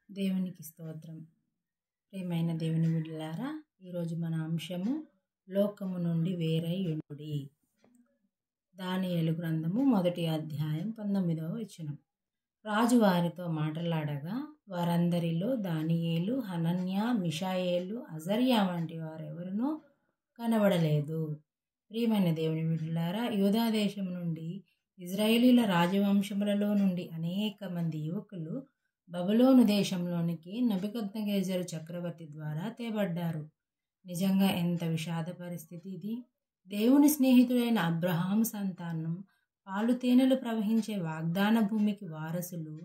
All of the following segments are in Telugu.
దేవునికి స్తోత్రం. ప్రియమైన దేవుని బిడ్డలారా, ఈరోజు మన అంశము లోకము నుండి వేరై ఉండుడి. దానియేలు గ్రంథము 1వ అధ్యాయం 19వ వచనం. రాజు వారితో మాట్లాడగా వారందరిలో దానియేలు, హనన్య, మిషాయేలు, అజర్యా వంటి వారెవరునూ కనబడలేదు. ప్రియమైన దేవుని బిడ్డలారా, యూదా దేశం నుండి ఇజ్రాయేలీల రాజవంశములలో నుండి అనేక మంది యువకులు బబులోను దేశంలోనికి నెబుకద్నెజరు చక్రవర్తి ద్వారా తేబడ్డారు. నిజంగా ఎంత విషాద పరిస్థితి ఇది! దేవుని స్నేహితుడైన అబ్రహాము సంతానం పాలు తేనెలు ప్రవహించే వాగ్దాన భూమికి వారసులు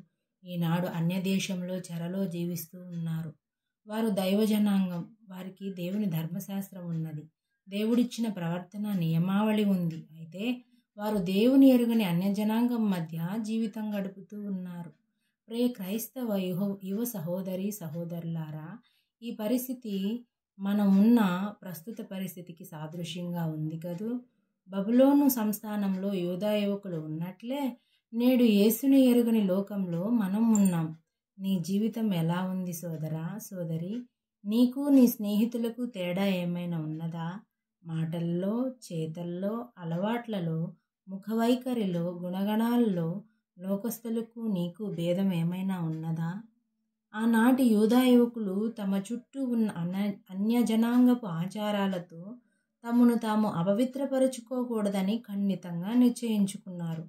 ఈనాడు అన్యదేశంలో చెరలో జీవిస్తూ ఉన్నారు. వారు దైవ జనాంగం. వారికి దేవుని ధర్మశాస్త్రం ఉన్నది. దేవుడిచ్చిన ప్రవర్తన నియమావళి ఉంది. అయితే వారు దేవుని ఎరుగని అన్యజనాంగం మధ్య జీవితం గడుపుతూ ఉన్నారు. ప్రియ క్రైస్తవ యువ సహోదరి సహోదరులారా, ఈ పరిస్థితి మనం ఉన్న ప్రస్తుత పరిస్థితికి సాదృశ్యంగా ఉంది కదూ. బబులోను సంస్థానంలో యూదా యువకులు ఉన్నట్లే నేడు యేసుని ఎరుగని లోకంలో మనం ఉన్నాం. నీ జీవితం ఎలా ఉంది సోదరా, సోదరి? నీకు నీ స్నేహితులకు తేడా ఏమైనా ఉన్నదా? మాటల్లో, చేతల్లో, అలవాట్లలో, ముఖవైఖరిలో, గుణగణాల్లో లోకస్తులకు నీకు భేదం ఏమైనా ఉన్నదా? ఆనాటి యూదా యువకులు తమ చుట్టూ ఉన్న అన్యజనాంగపు ఆచారాలతో తమను తాము అపవిత్రపరుచుకోకూడదని ఖండితంగా నిశ్చయించుకున్నారు.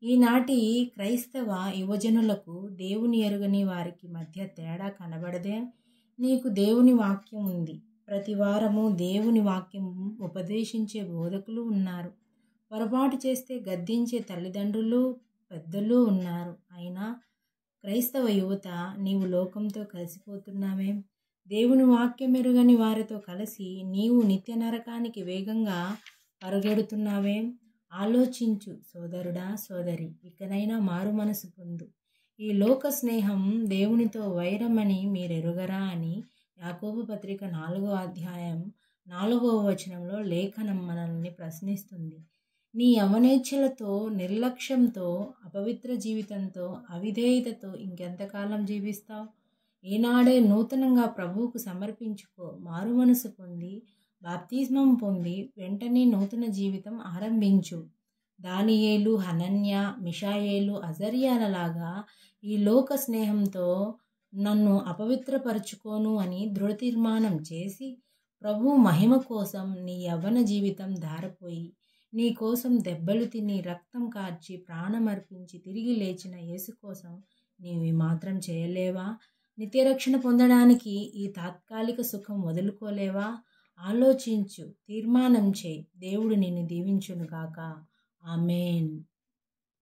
ఈనాటి క్రైస్తవ యువజనులకు దేవుని ఎరుగని వారికి మధ్య తేడా కనబడదే? నీకు దేవుని వాక్యం ఉంది. ప్రతి వారము దేవుని వాక్యం ఉపదేశించే బోధకులు ఉన్నారు. పొరపాటు చేస్తే గద్దించే తల్లిదండ్రులు, పెద్దలు ఉన్నారు. అయినా క్రైస్తవ యువత, నీవు లోకంతో కలిసిపోతున్నావే? దేవుని వాక్యం ఎరుగని వారితో కలిసి నీవు నిత్య నరకానికి వేగంగా పరుగెడుతున్నావే? ఆలోచించు సోదరుడా, సోదరి. ఇకనైనా మారు మనసు పొందు. ఈ లోక స్నేహం దేవునితో వైరమని మీరెరుగరా అని యాకోబు పత్రిక 4వ అధ్యాయం 4వ వచనంలో లేఖనం మనల్ని ప్రశ్నిస్తుంది. నీ యవనేచ్ఛలతో, నిర్లక్ష్యంతో, అపవిత్ర జీవితంతో, అవిధేయతతో ఇంకెంతకాలం జీవిస్తావు? ఈనాడే నూతనంగా ప్రభువుకు సమర్పించుకో. మారు మనసు పొంది బాప్తిస్మం పొంది వెంటనే నూతన జీవితం ఆరంభించు. దానియేలు, హనన్య, మిషాయేలు, అజర్యాలలాగా ఈ లోక స్నేహంతో నన్ను అపవిత్రపరుచుకోను అని దృఢ తీర్మానం చేసి ప్రభు మహిమ కోసం నీ యవ్వన జీవితం ధారపోయి నీ కోసం దెబ్బలు తిని రక్తం కార్చి ప్రాణమర్పించి తిరిగి లేచిన యేసు కోసం నీవు మాత్రం చేయలేవా? నిత్యరక్షణ పొందడానికి ఈ తాత్కాలిక సుఖం వదులుకోలేవా? ఆలోచించు, తీర్మానం చేయి. దేవుడు నిన్ను దీవించునుగాక. ఆమేన్.